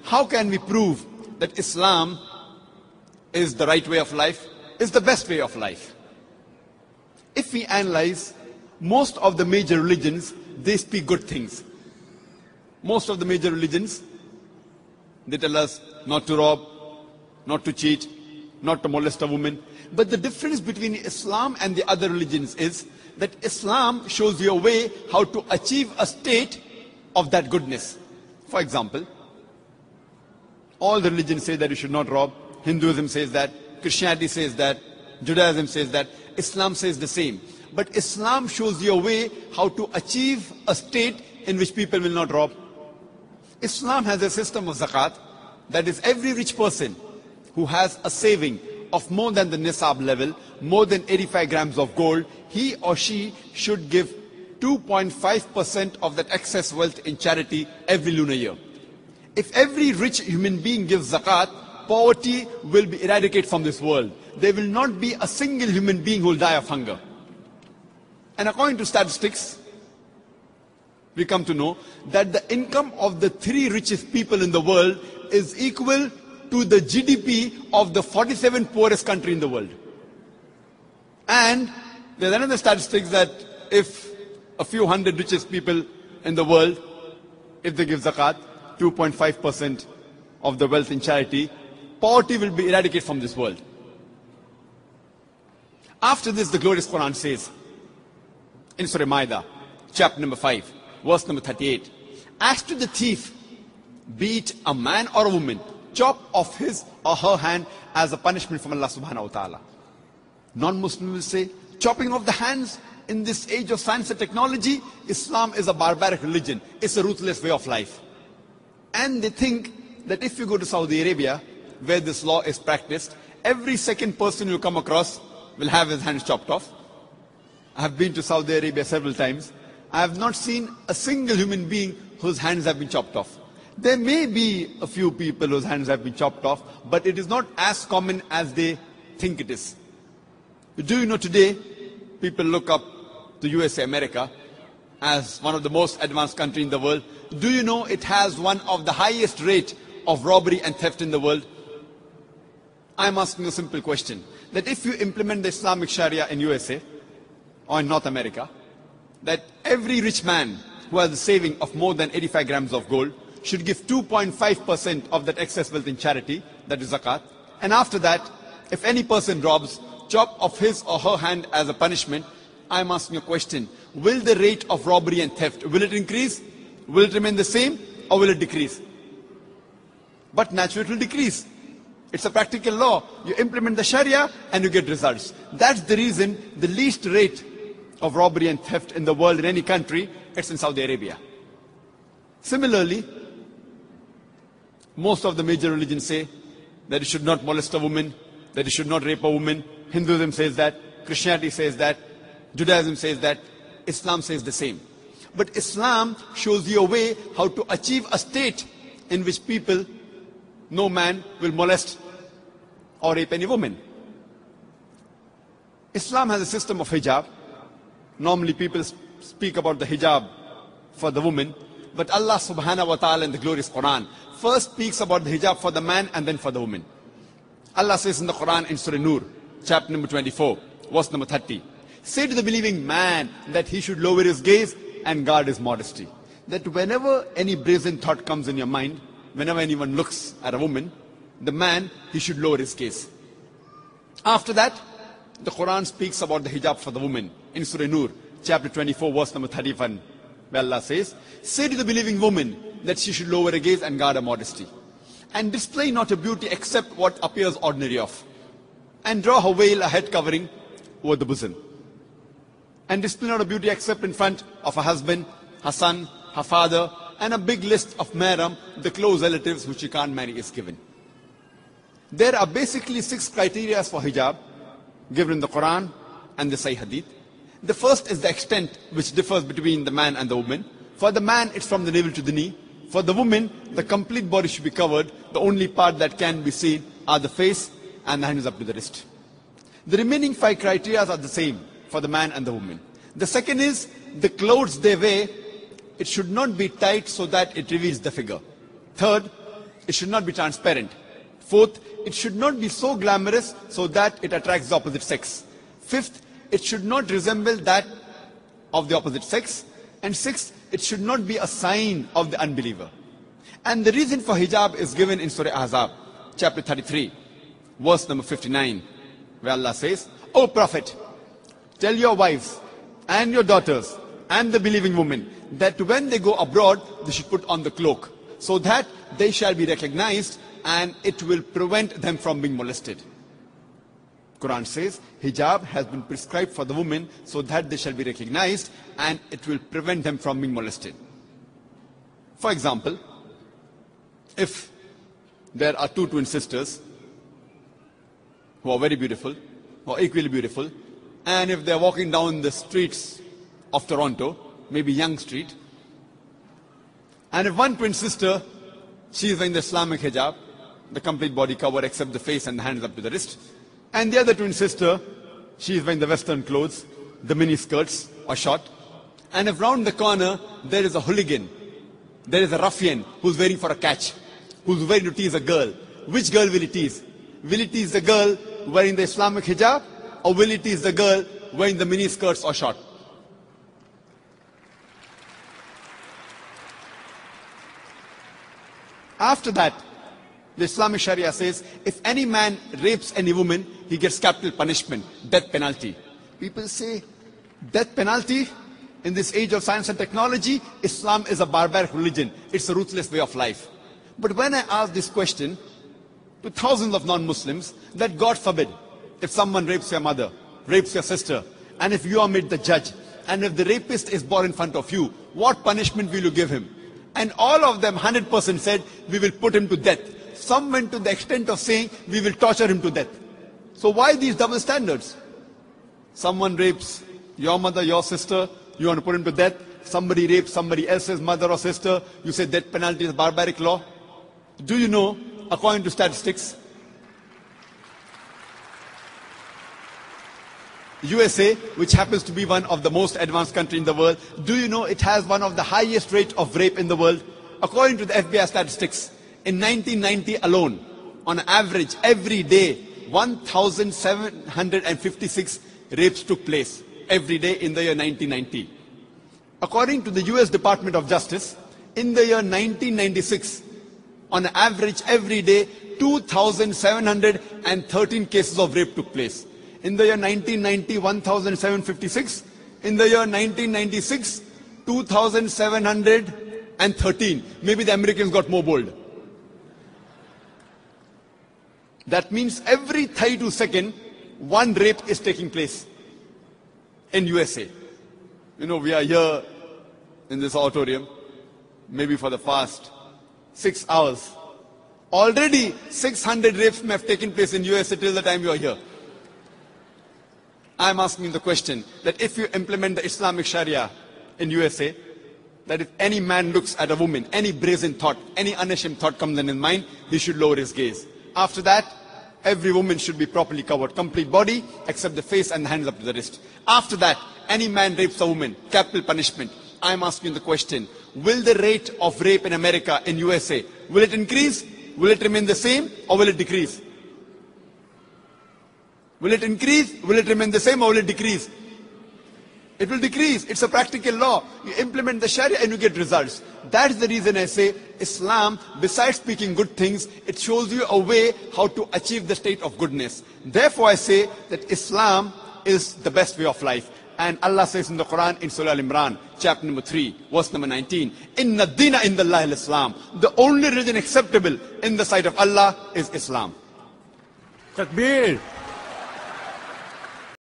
how can we prove that Islam is the right way of life, is the best way of life? If we analyze most of the major religions, they speak good things. Most of the major religions, they tell us not to rob, not to cheat, not to molest a woman. But the difference between Islam and the other religions is that Islam shows you a way how to achieve a state of that goodness. For example, all the religions say that you should not rob. Hinduism says that, Christianity says that, Judaism says that, Islam says the same. But Islam shows you a way how to achieve a state in which people will not rob. Islam has a system of zakat, that is every rich person who has a saving of more than the nisab level, more than 85 grams of gold, he or she should give 2.5% of that excess wealth in charity every lunar year. If every rich human being gives zakat, poverty will be eradicated from this world. There will not be a single human being who will die of hunger. And according to statistics, we come to know that the income of the 3 richest people in the world is equal to the GDP of the 47th poorest country in the world. And there's another statistics that if a few hundred richest people in the world, if they give zakat, 2.5% of the wealth in charity, poverty will be eradicated from this world. After this, the glorious Quran says, in Surah Ma'idah, chapter number 5, verse number 38, as to the thief, be it a man or a woman, chop off his or her hand as a punishment from Allah subhanahu wa ta'ala. Non-Muslims will say, chopping off the hands in this age of science and technology, Islam is a barbaric religion. It's a ruthless way of life. And they think that if you go to Saudi Arabia, where this law is practiced, every second person you come across will have his hands chopped off. I have been to Saudi Arabia several times. I have not seen a single human being whose hands have been chopped off. There may be a few people whose hands have been chopped off, but it is not as common as they think it is. Do you know today, people look up to USA, America, as one of the most advanced countries in the world. Do you know it has one of the highest rate of robbery and theft in the world? I'm asking a simple question, that if you implement the Islamic Sharia in USA or in North America, that every rich man who has a saving of more than 85 grams of gold should give 2.5% of that excess wealth in charity, that is zakat. And after that, if any person robs, chop off his or her hand as a punishment. I'm asking a question, will the rate of robbery and theft, will it increase? Will it remain the same or will it decrease? But naturally it will decrease. It's a practical law. You implement the Sharia and you get results. That's the reason the least rate of robbery and theft in the world in any country, it's in Saudi Arabia. Similarly, most of the major religions say that you should not molest a woman, that you should not rape a woman. Hinduism says that, Christianity says that, Judaism says that, Islam says the same. But Islam shows you a way how to achieve a state in which people, no man will molest or rape any woman. Islam has a system of hijab. Normally people speak about the hijab for the woman, but Allah subhanahu wa ta'ala in the glorious Quran first speaks about the hijab for the man and then for the woman. Allah says in the Quran in Surah Nur, chapter number 24, verse number 30, say to the believing man that he should lower his gaze and guard his modesty. That whenever any brazen thought comes in your mind, whenever anyone looks at a woman, the man, he should lower his gaze. After that, the Quran speaks about the hijab for the woman in Surah Nur, chapter 24, verse number 31, where Allah says, say to the believing woman that she should lower her gaze and guard her modesty, and display not her beauty except what appears ordinary of, and draw her veil, a head covering, over the bosom, and display not her beauty except in front of her husband, her son, her father, and a big list of mahram, the close relatives which she can't marry, is given. There are basically 6 criteria for hijab given in the Quran and the Sahih Hadith. The first is the extent which differs between the man and the woman. For the man, it's from the navel to the knee. For the woman, the complete body should be covered. The only part that can be seen are the face and the hands up to the wrist. The remaining 5 criteria are the same for the man and the woman. The second is the clothes they wear, it should not be tight so that it reveals the figure. Third, it should not be transparent. Fourth, it should not be so glamorous so that it attracts the opposite sex. Fifth, it should not resemble that of the opposite sex. And sixth, it should not be a sign of the unbeliever. And the reason for hijab is given in Surah Ahzab, chapter 33, verse number 59, where Allah says, O Prophet, tell your wives and your daughters and the believing women that when they go abroad, they should put on the cloak, so that they shall be recognized and it will prevent them from being molested. Quran says hijab has been prescribed for the women so that they shall be recognized and it will prevent them from being molested. For example, if there are two twin sisters who are very beautiful, or equally beautiful, and if they are walking down the streets of Toronto, maybe Yonge Street, and if one twin sister, she is wearing the Islamic hijab, the complete body cover except the face and the hands up to the wrist, and the other twin sister, she is wearing the Western clothes, the mini skirts or short, and if round the corner there is a hooligan, there is a ruffian who's waiting for a catch, who's waiting to tease a girl, which girl will he tease? Will he tease the girl wearing the Islamic hijab, or will he tease the girl wearing the mini skirts or short? After that, the Islamic Sharia says, if any man rapes any woman, he gets capital punishment, death penalty. People say, death penalty? In this age of science and technology, Islam is a barbaric religion. It's a ruthless way of life. But when I ask this question to thousands of non-Muslims, that God forbid, if someone rapes your mother, rapes your sister, and if you are made the judge, and if the rapist is brought in front of you, what punishment will you give him? And all of them, 100% said, we will put him to death. Some went to the extent of saying, we will torture him to death. So why these double standards? Someone rapes your mother, your sister, you want to put him to death. Somebody rapes somebody else's mother or sister, you say death penalty is barbaric law. Do you know, according to statistics, USA, which happens to be one of the most advanced countries in the world, do you know it has one of the highest rates of rape in the world? According to the FBI statistics, in 1990 alone, on average, every day, 1,756 rapes took place every day in the year 1990. According to the US Department of Justice, in the year 1996, on average, every day, 2,713 cases of rape took place. In the year 1990, 1,756. In the year 1996, 2,713. Maybe the Americans got more bold. That means every 32 seconds, one rape is taking place in USA. You know, we are here in this auditorium, maybe for the past 6 hours. Already 600 rapes may have taken place in USA till the time you are here. I'm asking the question that if you implement the Islamic Sharia in USA, that if any man looks at a woman, any brazen thought, any unashamed thought comes in his mind, he should lower his gaze. After that, every woman should be properly covered, complete body, except the face and the hands up to the wrist. After that, any man rapes a woman, capital punishment. I'm asking the question, will the rate of rape in America, in USA, will it increase? Will it remain the same, or will it decrease? Will it increase? Will it remain the same, or will it decrease? It will decrease. It's a practical law. You implement the Sharia and you get results. That is the reason I say Islam, besides speaking good things, it shows you a way how to achieve the state of goodness. Therefore I say that Islam is the best way of life. And Allah says in the Quran, in Surah Al-Imran, chapter number 3, verse number 19, Inna dina indallahi al-Islam. The only religion acceptable in the sight of Allah is Islam. Takbir.